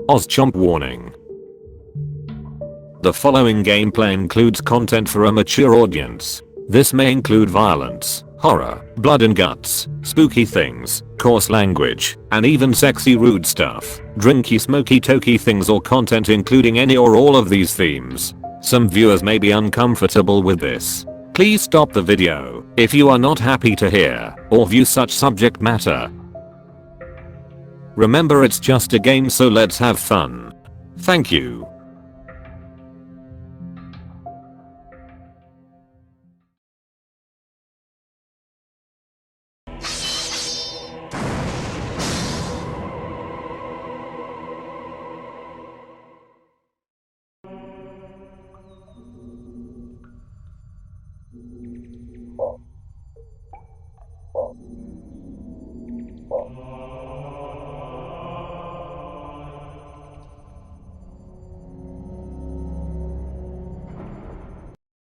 OzChomp Warning. The following gameplay includes content for a mature audience. This may include violence, horror, blood and guts, spooky things, coarse language, and even sexy rude stuff, drinky smoky tokey things or content including any or all of these themes. Some viewers may be uncomfortable with this. Please stop the video if you are not happy to hear or view such subject matter. Remember, it's just a game, so let's have fun. Thank you.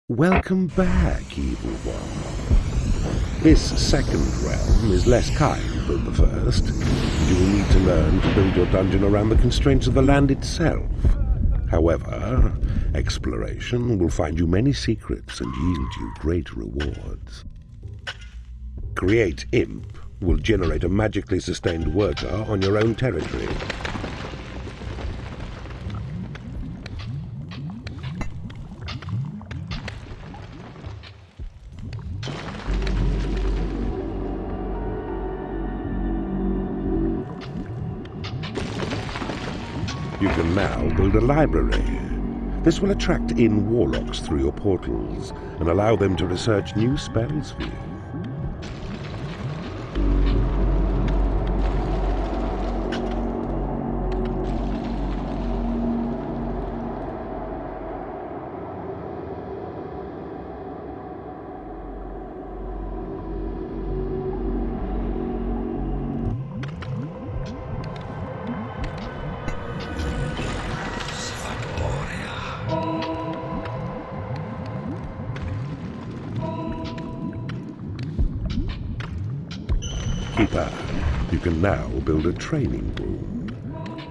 Welcome back, evil one. This second realm is less kind than the first. You will need to learn to build your dungeon around the constraints of the land itself. However, exploration will find you many secrets and yield you great rewards. Create Imp will generate a magically sustained worker on your own territory. You can now build a library. This will attract in warlocks through your portals and allow them to research new spells for you. Keeper, you can now build a training room.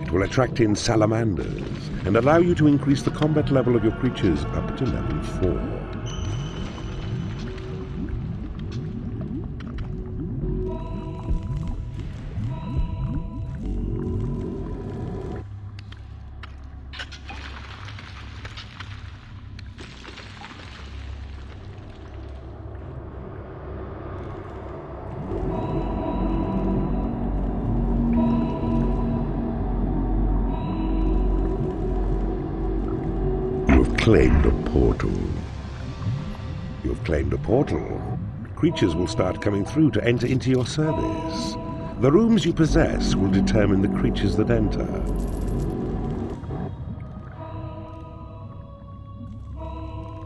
It will attract in salamanders and allow you to increase the combat level of your creatures up to level 4. Claimed a portal. You've claimed a portal. Creatures will start coming through to enter into your service. The rooms you possess will determine the creatures that enter.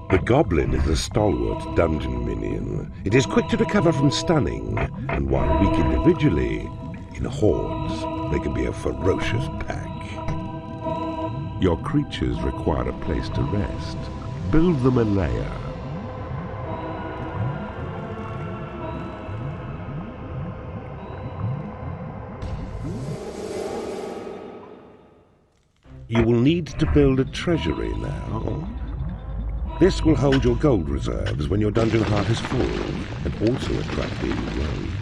The Goblin is a stalwart dungeon minion. It is quick to recover from stunning, and while weak individually, in hordes, they can be a ferocious pack. Your creatures require a place to rest. Build them a lair. You will need to build a treasury now. This will hold your gold reserves when your dungeon heart is full, and also attract in rogues.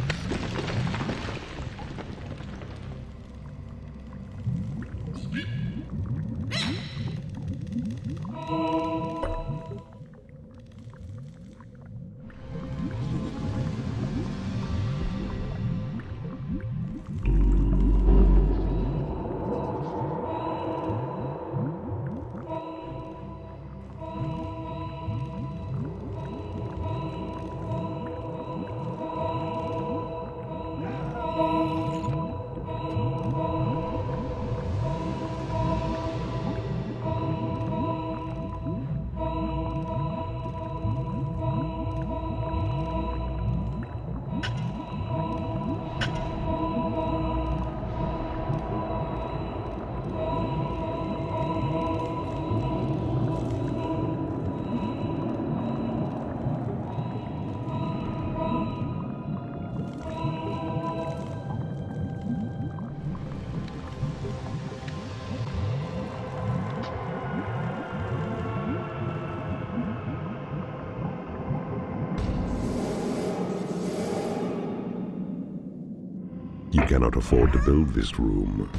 You cannot afford to build this room.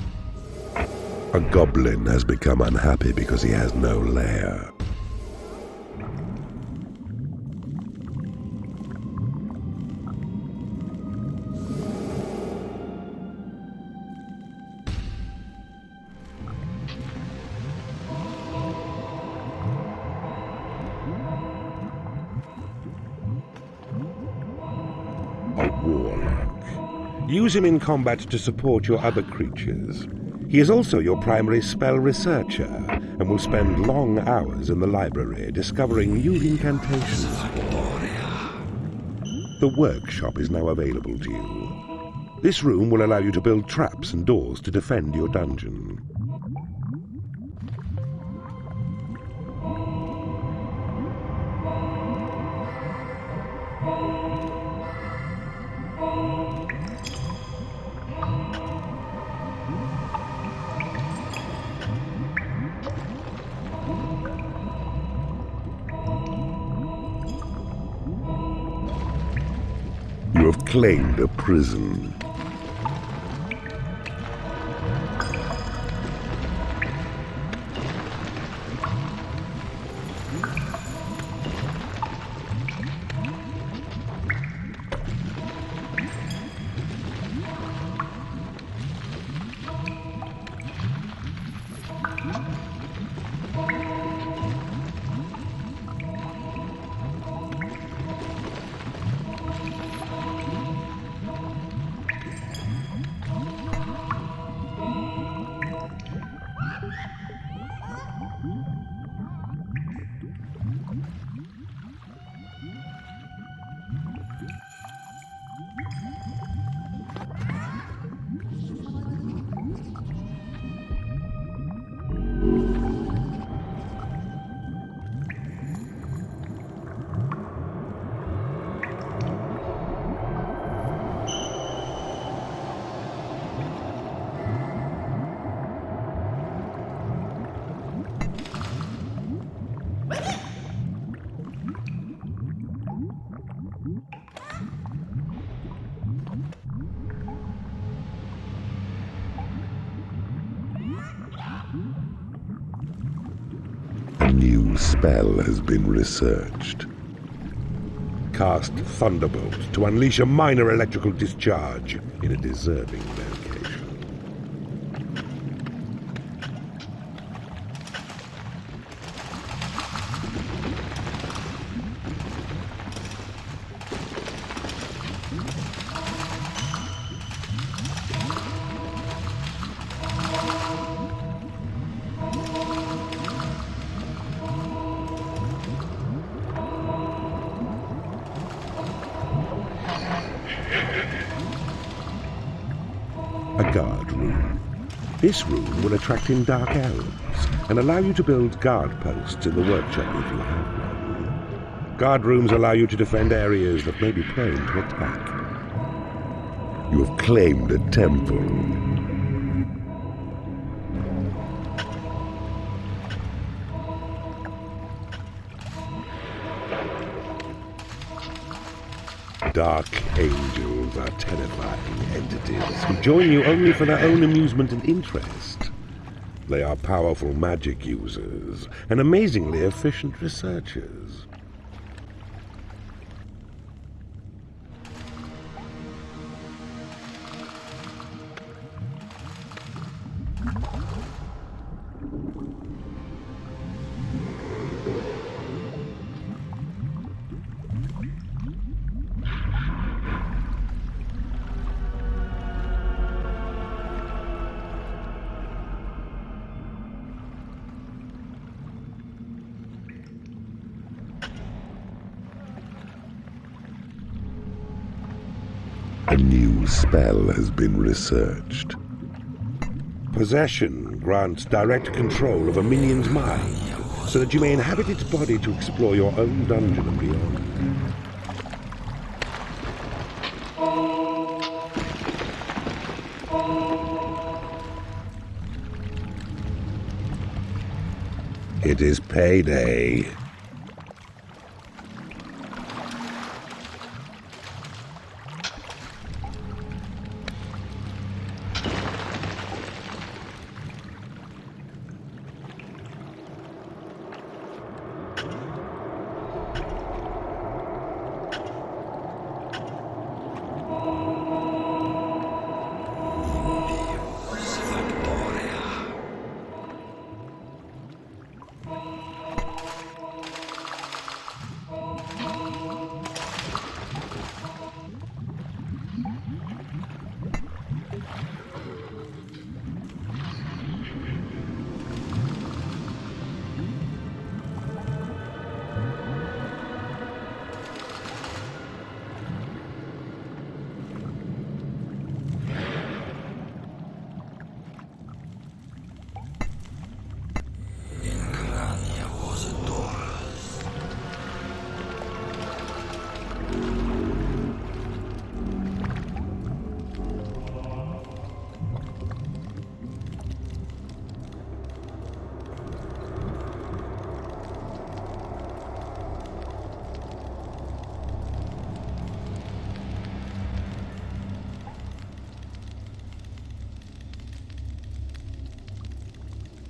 A goblin has become unhappy because he has no lair. A warlock. Use him in combat to support your other creatures. He is also your primary spell researcher, and will spend long hours in the library discovering new incantations for you. The workshop is now available to you. This room will allow you to build traps and doors to defend your dungeon. You have claimed a prison. A new spell has been researched. Cast Thunderbolt to unleash a minor electrical discharge in a deserving location. A guard room. This room will attract in dark elves and allow you to build guard posts in the workshop if you have one. Guard rooms allow you to defend areas that may be prone to attack. You have claimed a temple. Dark angels are terrifying entities who join you only for their own amusement and interest. They are powerful magic users and amazingly efficient researchers. A new spell has been researched. Possession grants direct control of a minion's mind, so that you may inhabit its body to explore your own dungeon and beyond. It is payday.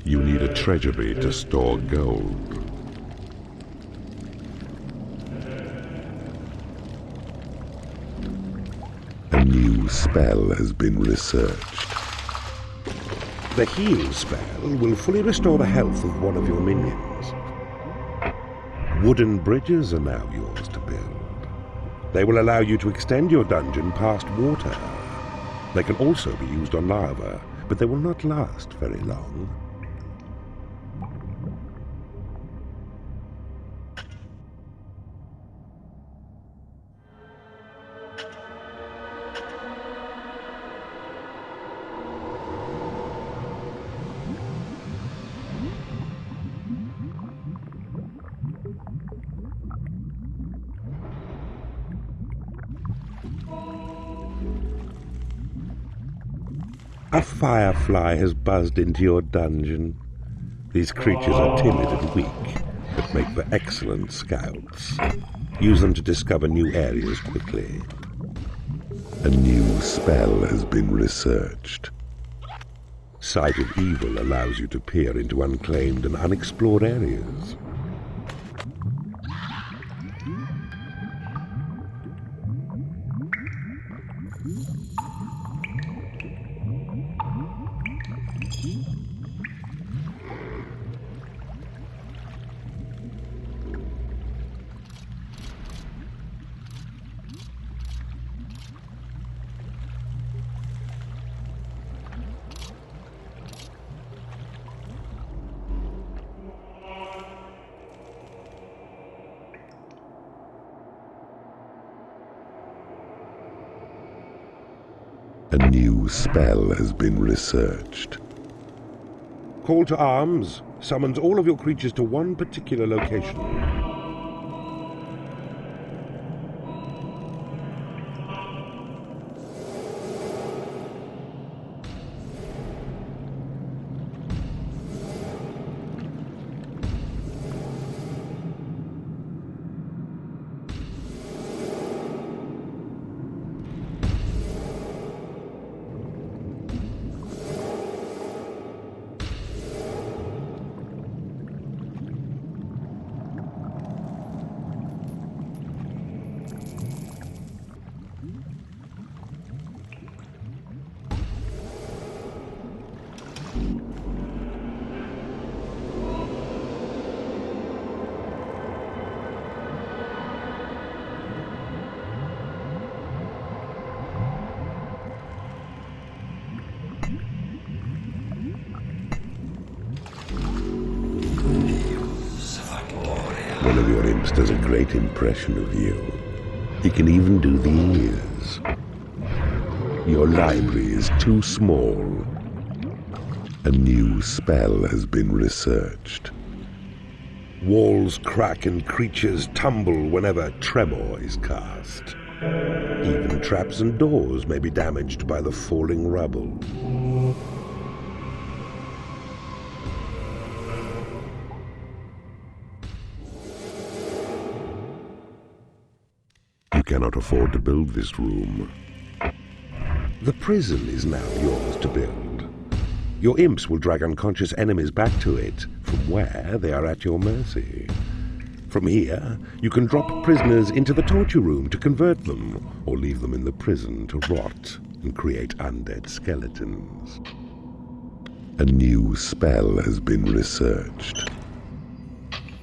You need a treasury to store gold. A new spell has been researched. The heal spell will fully restore the health of one of your minions. Wooden bridges are now yours to build. They will allow you to extend your dungeon past water. They can also be used on lava, but they will not last very long. A firefly has buzzed into your dungeon. These creatures are timid and weak, but make for excellent scouts. Use them to discover new areas quickly. A new spell has been researched. Sight of Evil allows you to peer into unclaimed and unexplored areas. A new spell has been researched. Call to arms summons all of your creatures to one particular location. One of your imps does a great impression of you. He can even do the ears. Your library is too small. A new spell has been researched. Walls crack and creatures tumble whenever tremor is cast. Even traps and doors may be damaged by the falling rubble. You cannot afford to build this room. The prison is now yours to build. Your imps will drag unconscious enemies back to it, from where they are at your mercy. From here, you can drop prisoners into the torture room to convert them, or leave them in the prison to rot and create undead skeletons. A new spell has been researched.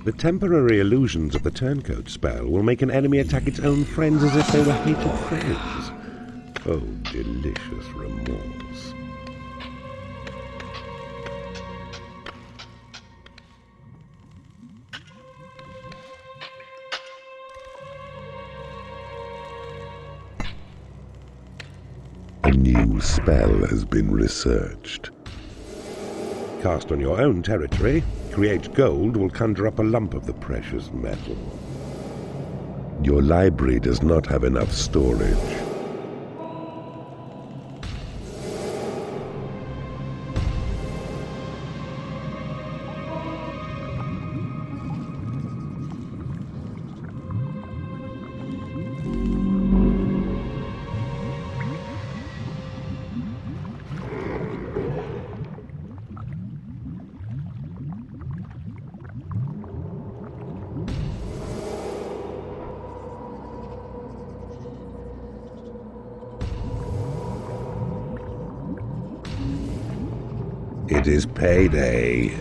The temporary illusions of the turncoat spell will make an enemy attack its own friends as if they were hated friends. Oh, delicious remorse. A new spell has been researched. Cast on your own territory, create gold will conjure up a lump of the precious metal. Your library does not have enough storage. It is payday.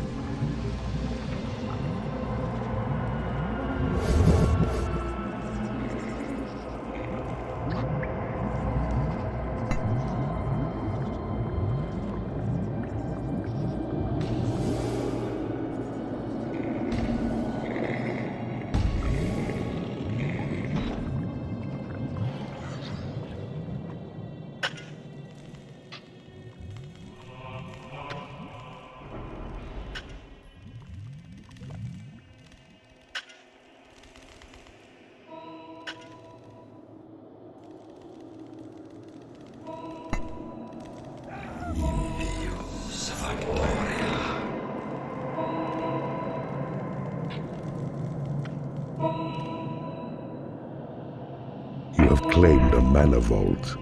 You have claimed a mana vault.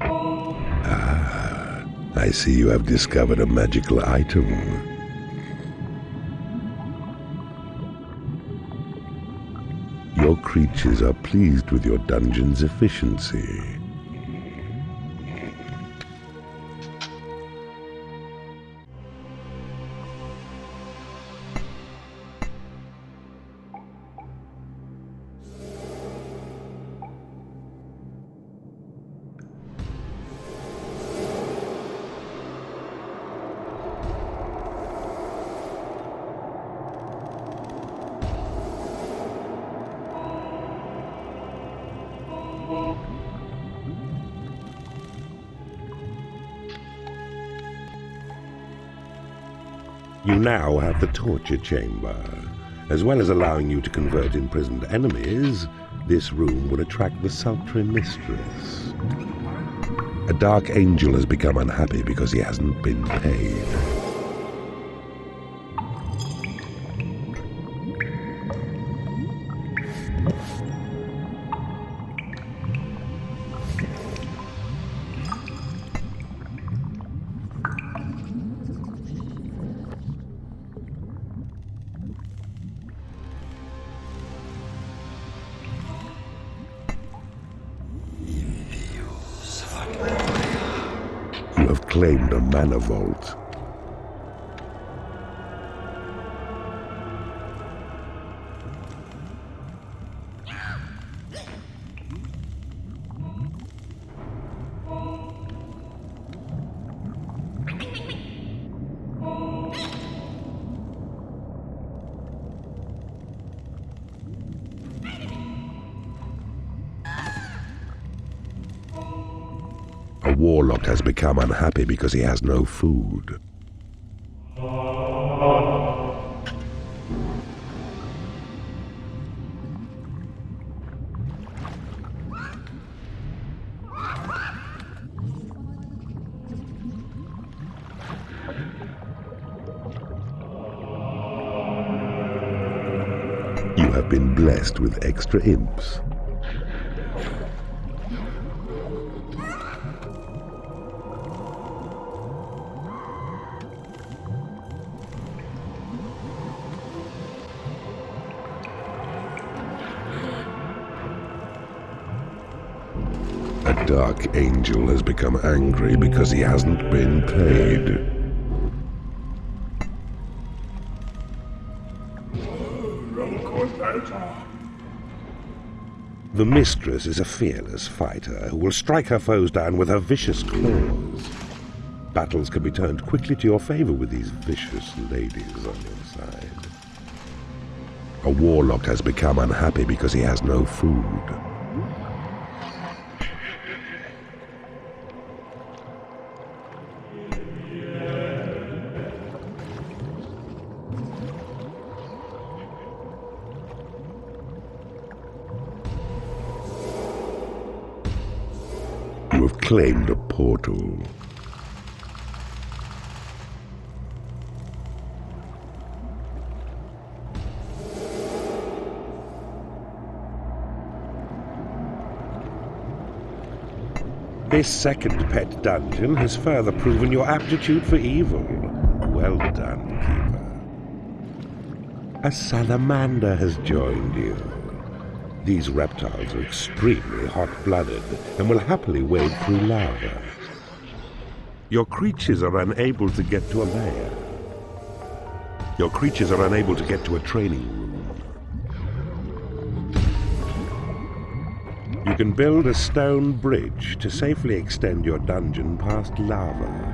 Ah, I see you have discovered a magical item. Your creatures are pleased with your dungeon's efficiency. You now have the torture chamber. As well as allowing you to convert imprisoned enemies, this room will attract the sultry mistress. A dark angel has become unhappy because he hasn't been paid. You have claimed a mana vault. A warlock has become unhappy because he has no food. You have been blessed with extra imps. A dark angel has become angry because he hasn't been paid. The mistress is a fearless fighter who will strike her foes down with her vicious claws. Battles can be turned quickly to your favor with these vicious ladies on your side. A warlock has become unhappy because he has no food. You have claimed a portal. This second pet dungeon has further proven your aptitude for evil. Well done, Keeper. A salamander has joined you. These reptiles are extremely hot-blooded and will happily wade through lava. Your creatures are unable to get to a lair. Your creatures are unable to get to a training room. You can build a stone bridge to safely extend your dungeon past lava.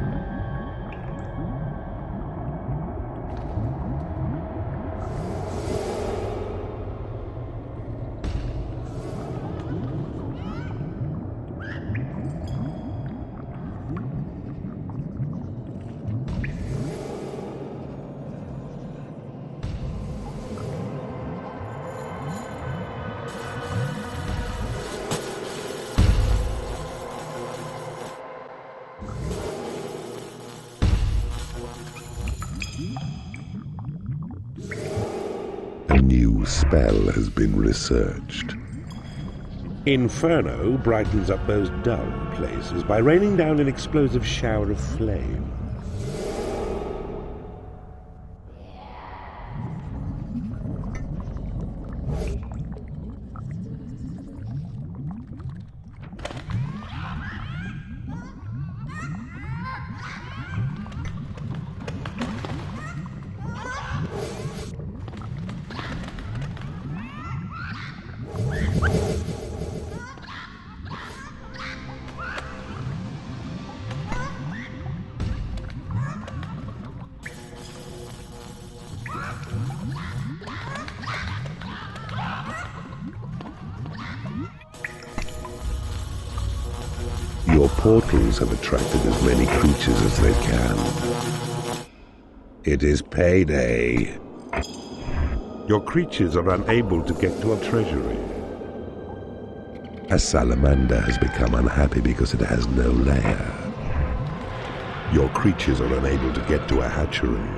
A new spell has been researched. Inferno brightens up those dull places by raining down an explosive shower of flame. Your portals have attracted as many creatures as they can. It is payday. Your creatures are unable to get to a treasury. A salamander has become unhappy because it has no lair. Your creatures are unable to get to a hatchery.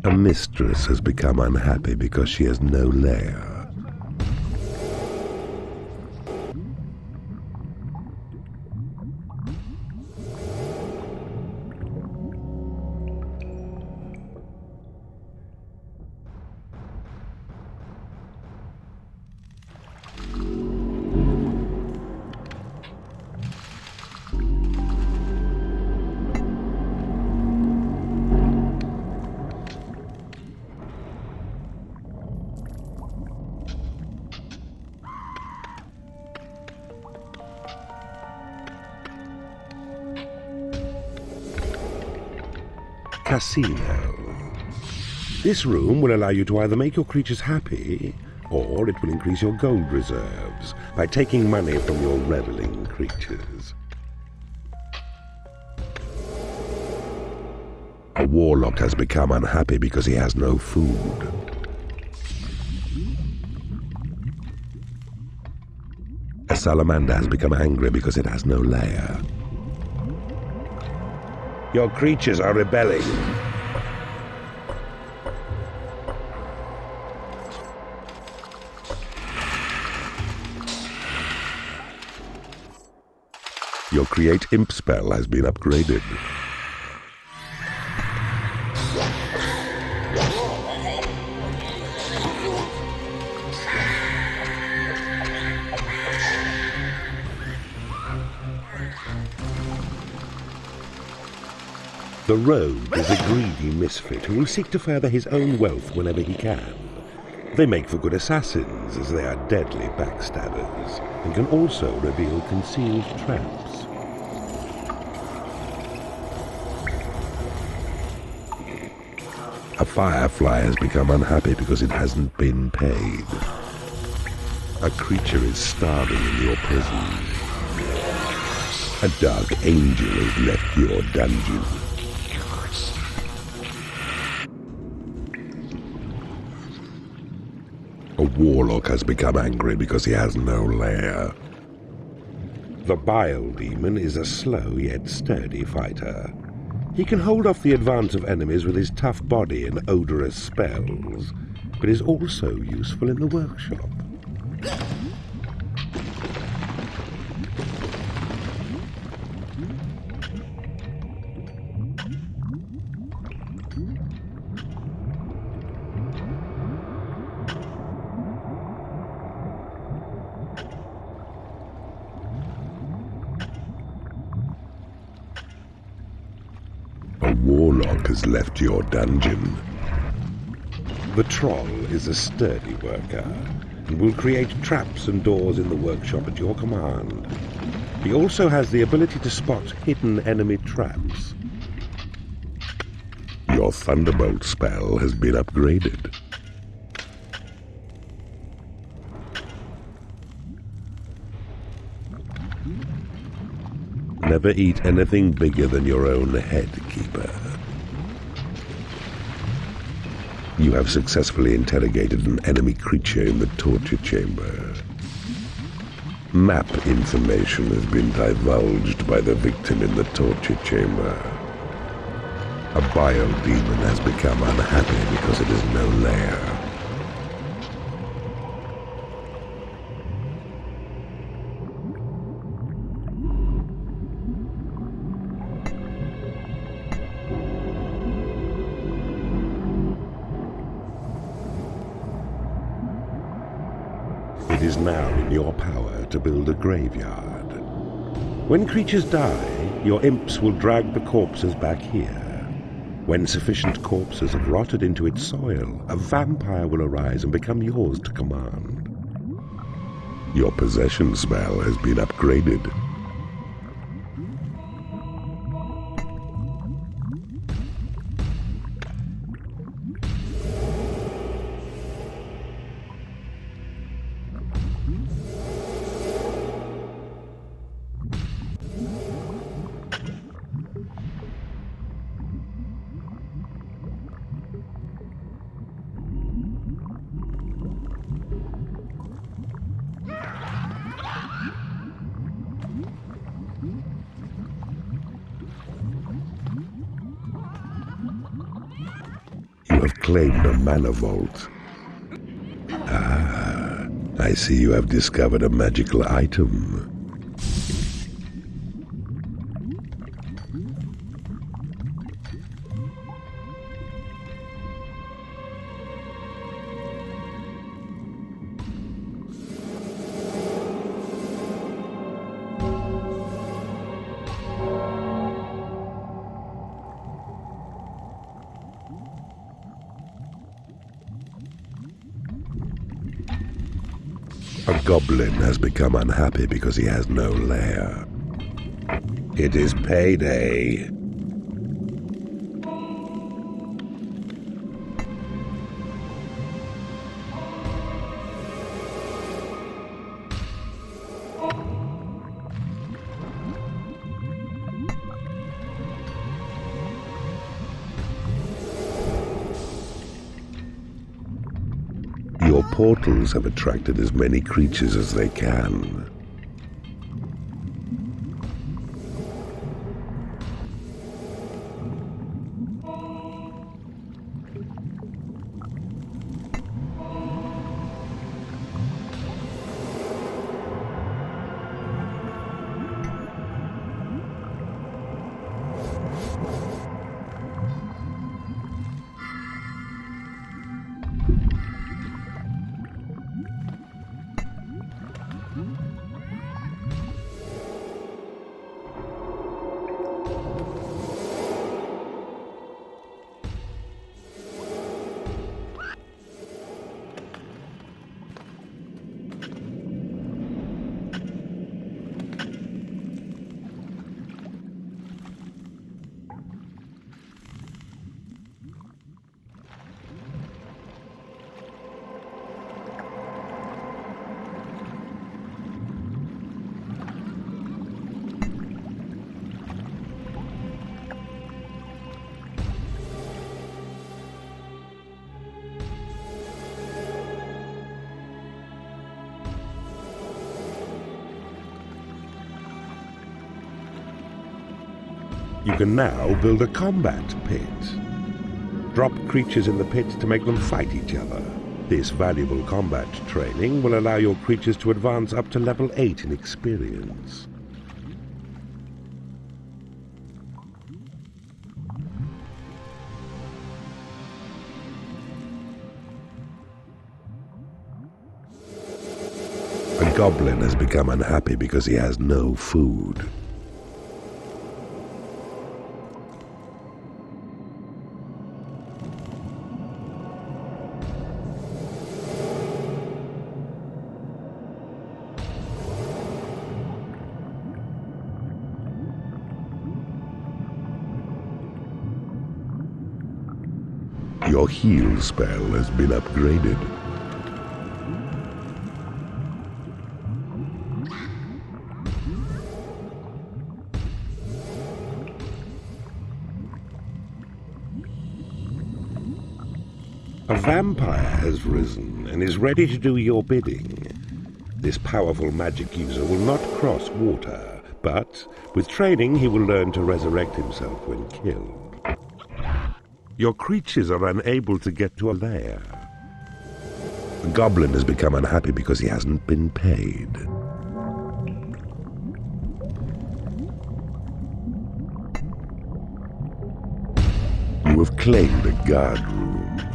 A mistress has become unhappy because she has no lair. Casino. This room will allow you to either make your creatures happy, or it will increase your gold reserves by taking money from your reveling creatures. A warlock has become unhappy because he has no food. A salamander has become angry because it has no lair. Your creatures are rebelling. Your Create Imp spell has been upgraded. The rogue is a greedy misfit who will seek to further his own wealth whenever he can. They make for good assassins, as they are deadly backstabbers, and can also reveal concealed traps. A firefly has become unhappy because it hasn't been paid. A creature is starving in your prison. A dark angel has left your dungeon. A warlock has become angry because he has no lair. The Bile Demon is a slow yet sturdy fighter. He can hold off the advance of enemies with his tough body and odorous spells, but is also useful in the workshop. A warlock has left your dungeon. The troll is a sturdy worker and will create traps and doors in the workshop at your command. He also has the ability to spot hidden enemy traps. Your Thunderbolt spell has been upgraded. Never eat anything bigger than your own head, Keeper. You have successfully interrogated an enemy creature in the torture chamber. Map information has been divulged by the victim in the torture chamber. A Bile Demon has become unhappy because it has no lair. It is now in your power to build a graveyard. When creatures die, your imps will drag the corpses back here. When sufficient corpses have rotted into its soil, a vampire will arise and become yours to command. Your possession spell has been upgraded. You have claimed a mana vault. Ah, I see you have discovered a magical item. A goblin has become unhappy because he has no lair. It is payday. Your portals have attracted as many creatures as they can. You can now build a combat pit. Drop creatures in the pit to make them fight each other. This valuable combat training will allow your creatures to advance up to level 8 in experience. A goblin has become unhappy because he has no food. Your heal spell has been upgraded. A vampire has risen and is ready to do your bidding. This powerful magic user will not cross water, but with training he will learn to resurrect himself when killed. Your creatures are unable to get to a lair. The goblin has become unhappy because he hasn't been paid. You have claimed a guard room.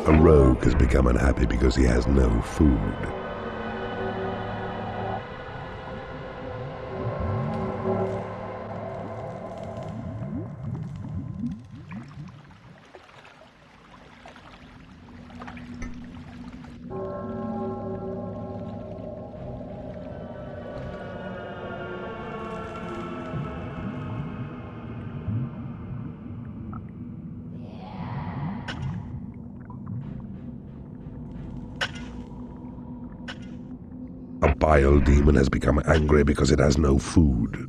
A rogue has become unhappy because he has no food. A bile demon has become angry because it has no food.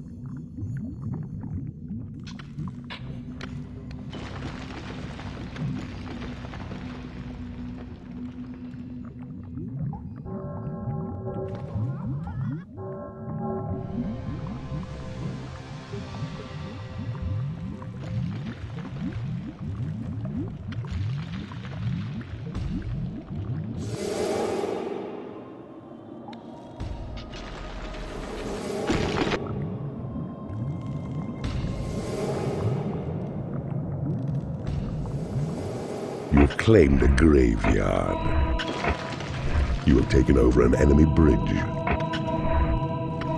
You have claimed a graveyard. You have taken over an enemy bridge.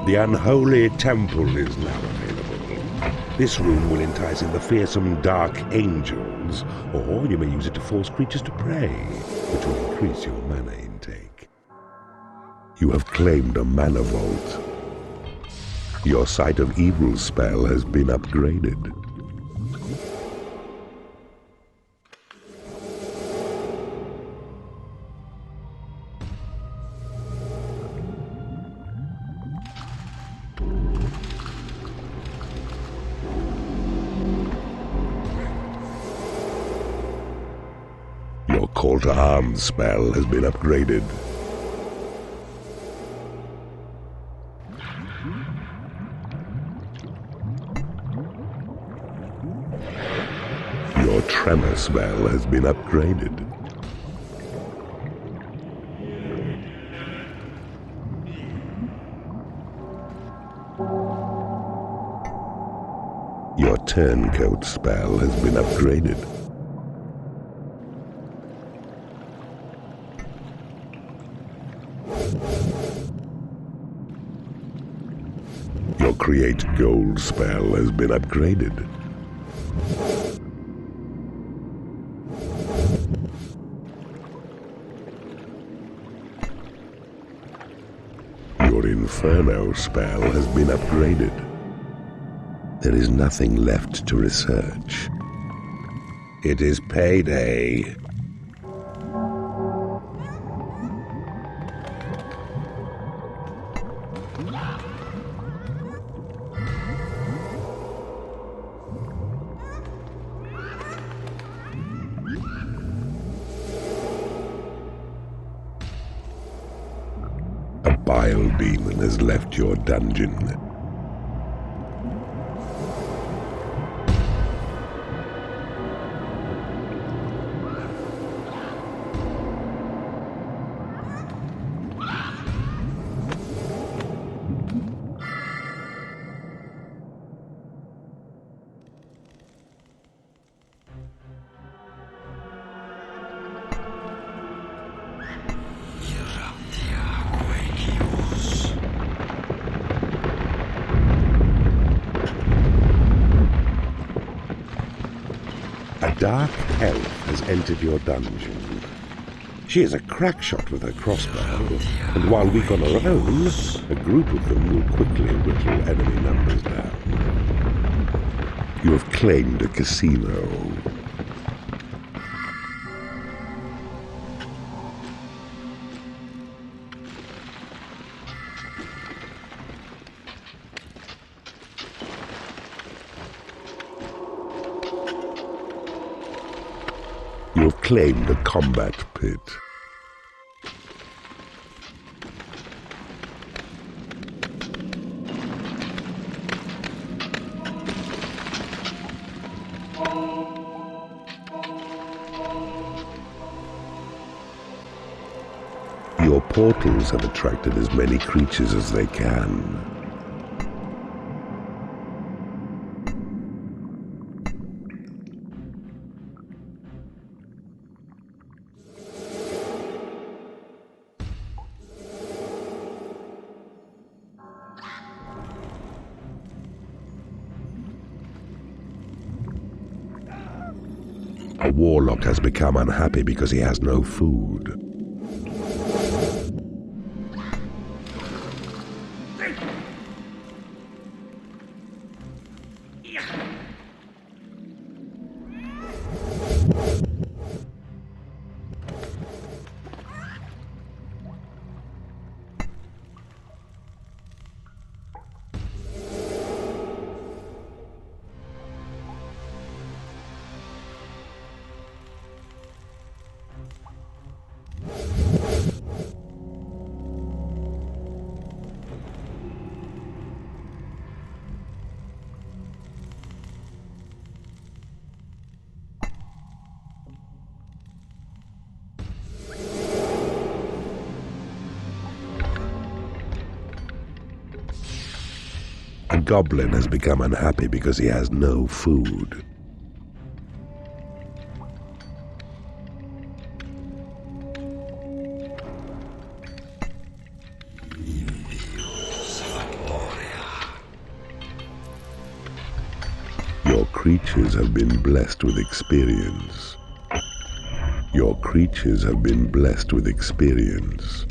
The unholy temple is now available. This room will entice in the fearsome dark angels, or you may use it to force creatures to pray, which will increase your mana intake. You have claimed a mana vault. Your Sight of Evil spell has been upgraded. Your Call to Arms spell has been upgraded. Your Tremor spell has been upgraded. Your Turncoat spell has been upgraded. Your Create Gold spell has been upgraded. Your Inferno spell has been upgraded. There is nothing left to research. It is payday. A bile demon has left your dungeon. A dark elf has entered your dungeon. She is a crack shot with her crossbow, and while weak on her own, a group of them will quickly whittle enemy numbers down. You have claimed a casino. You have claimed a combat pit. Your portals have attracted as many creatures as they can. A warlock has become unhappy because he has no food. A goblin has become unhappy because he has no food. Your creatures have been blessed with experience. Your creatures have been blessed with experience.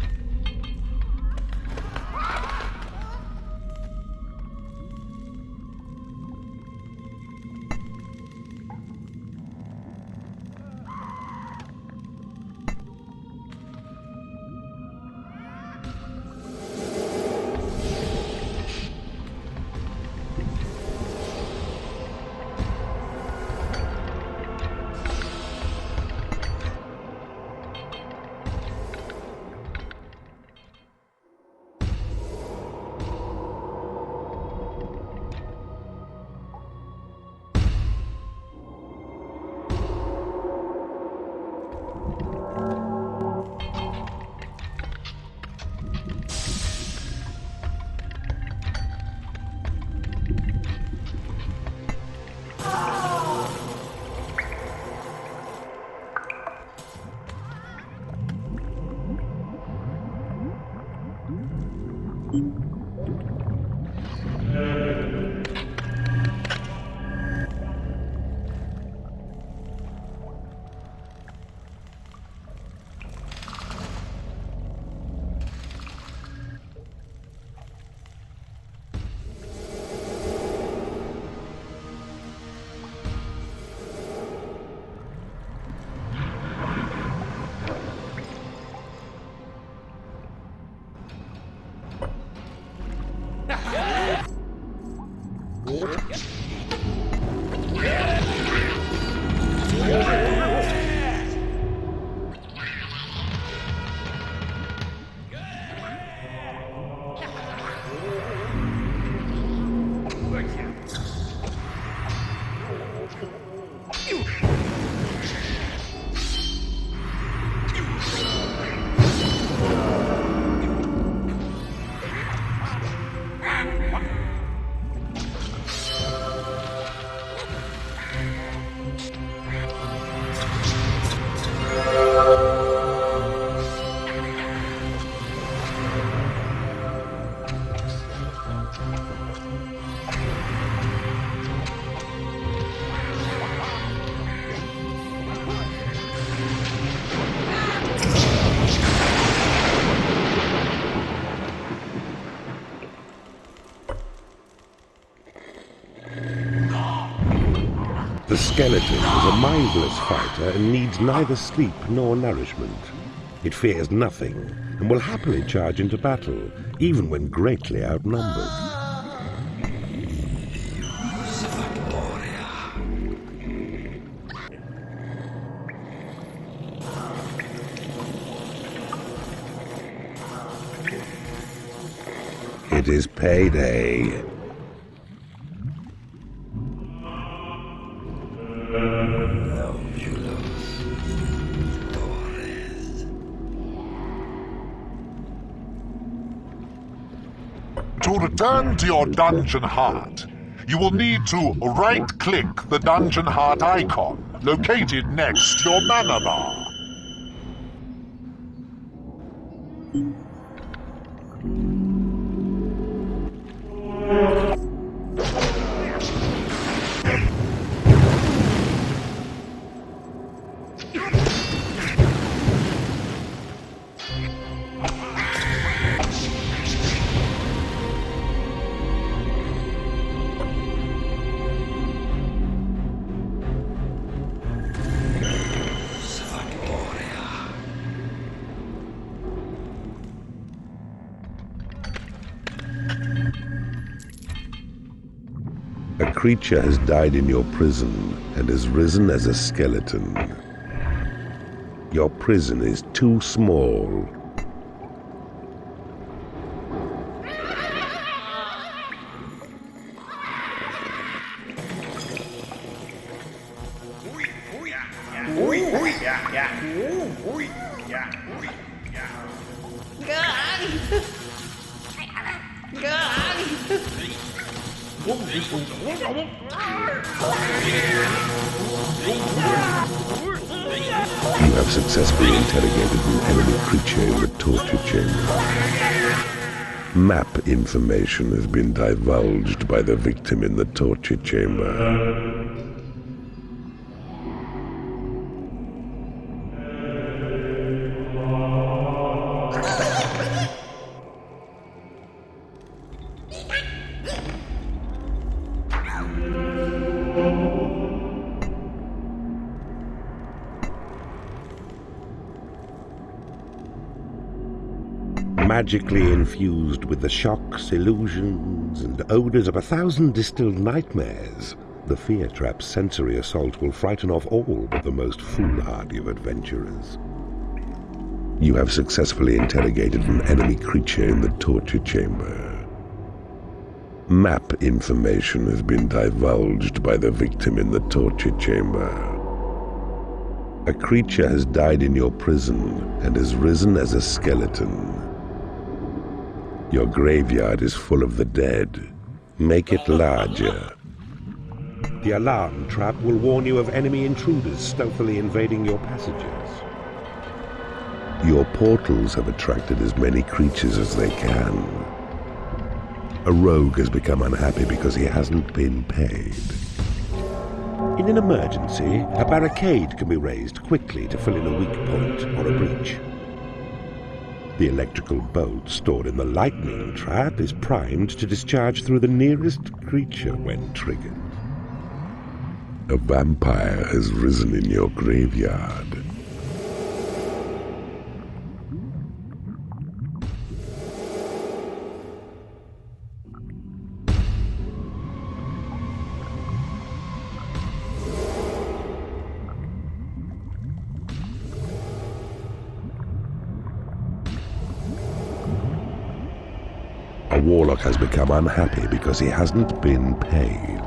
The skeleton is a mindless fighter and needs neither sleep nor nourishment. It fears nothing and will happily charge into battle, even when greatly outnumbered. It is payday. To return to your dungeon heart, you will need to right-click the dungeon heart icon located next to your mana bar. A creature has died in your prison and has risen as a skeleton. Your prison is too small. You have successfully interrogated an enemy creature in the torture chamber. Map information has been divulged by the victim in the torture chamber. Magically infused with the shocks, illusions, and odors of 1,000 distilled nightmares, the fear trap's sensory assault will frighten off all but the most foolhardy of adventurers. You have successfully interrogated an enemy creature in the torture chamber. Map information has been divulged by the victim in the torture chamber. A creature has died in your prison and has risen as a skeleton. Your graveyard is full of the dead. Make it larger. The alarm trap will warn you of enemy intruders stealthily invading your passages. Your portals have attracted as many creatures as they can. A rogue has become unhappy because he hasn't been paid. In an emergency, a barricade can be raised quickly to fill in a weak point or a breach. The electrical bolt stored in the lightning trap is primed to discharge through the nearest creature when triggered. A vampire has risen in your graveyard. A warlock has become unhappy because he hasn't been paid.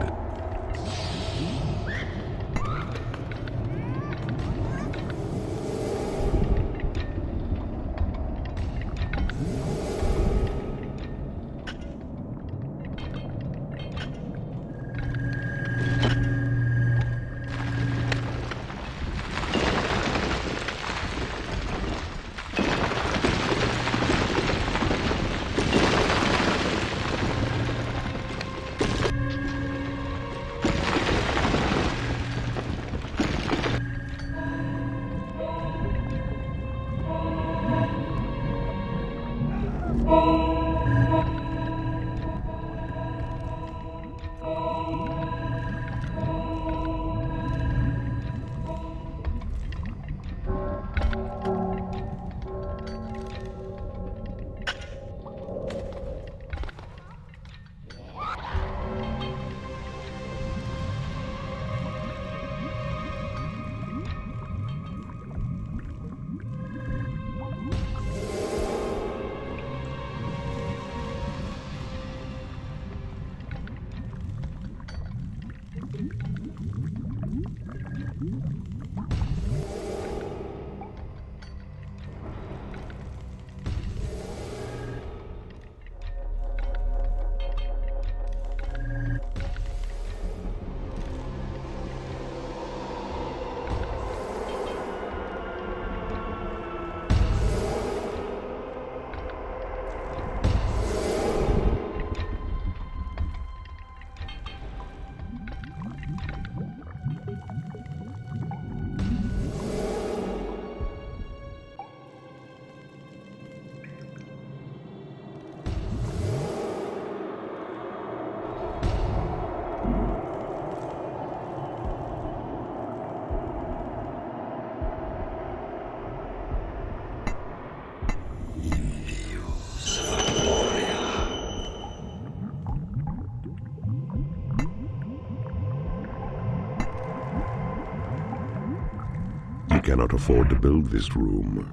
cannot afford to build this room.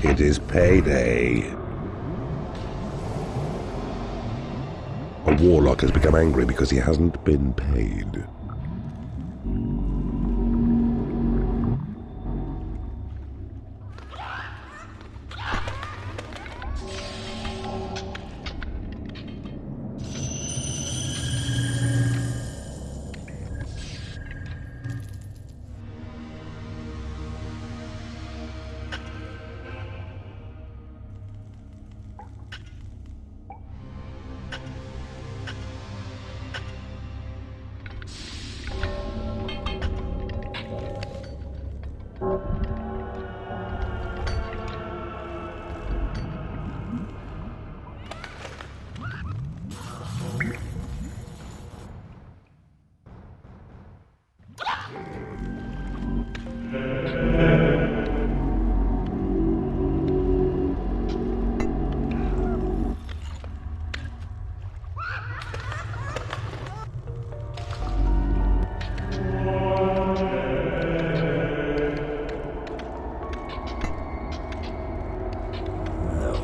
It is payday. A warlock has become angry because he hasn't been paid.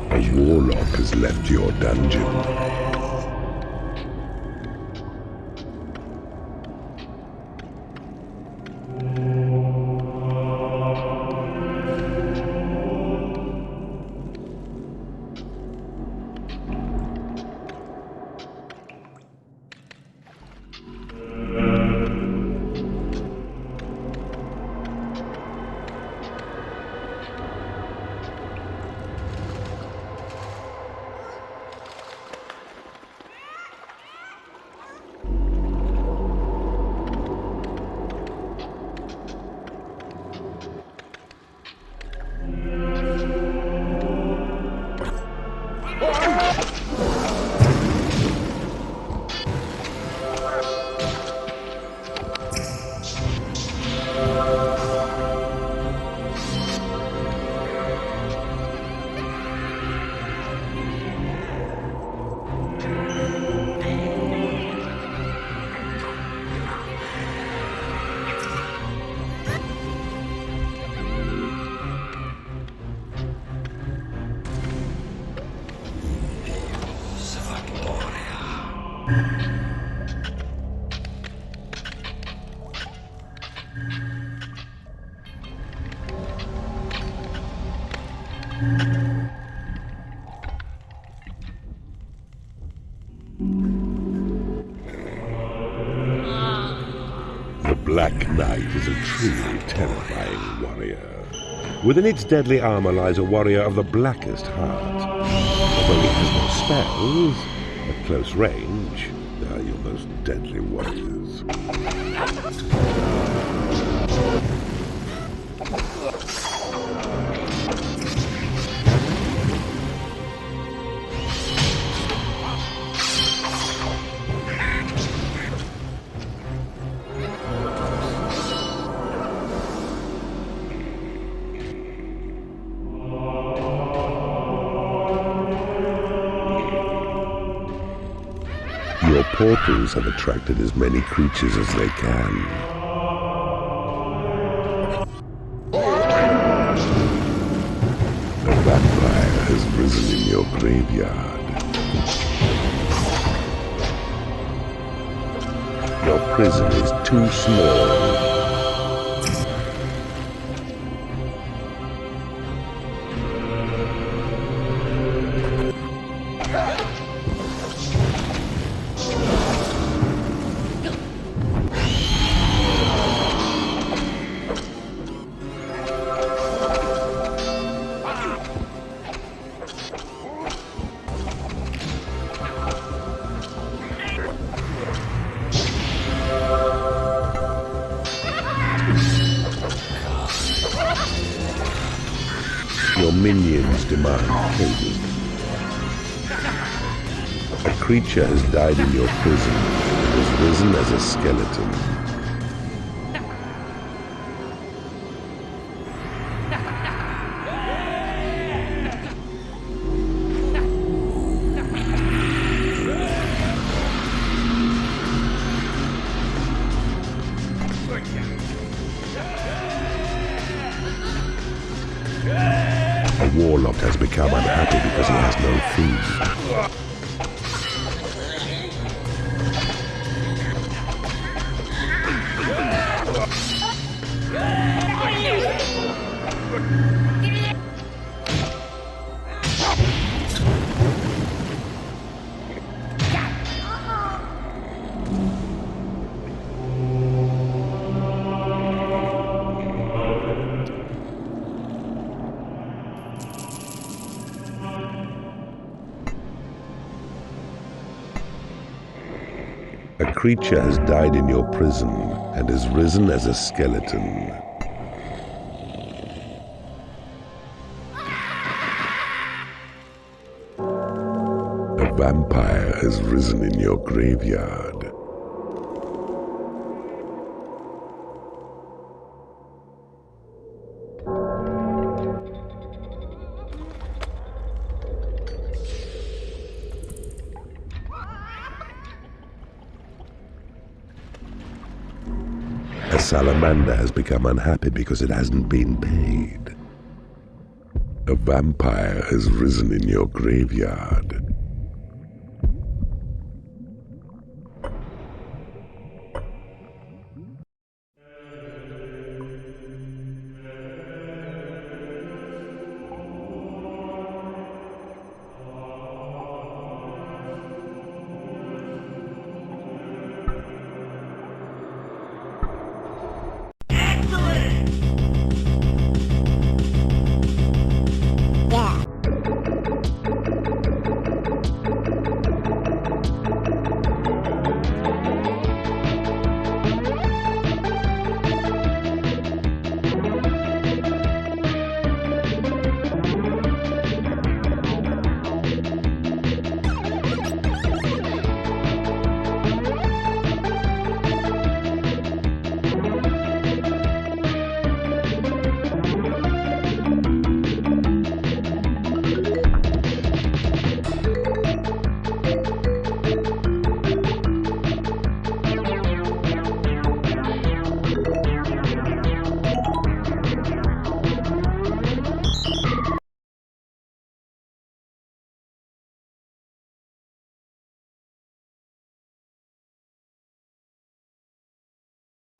A warlock has left your dungeon. The Black Knight is a truly terrifying warrior. Within its deadly armor lies a warrior of the blackest heart. Although he has no spells, at close range, they are your most deadly warriors. Your portals have attracted as many creatures as they can. A vampire has risen in your graveyard. Your prison is too small. Your minions demand payment. A creature has died in your prison and has risen as a skeleton. A warlock has become unhappy because he has no food. A creature has died in your prison and has risen as a skeleton. A vampire has risen in your graveyard. A salamander has become unhappy because it hasn't been paid. A vampire has risen in your graveyard.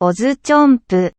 OzChomp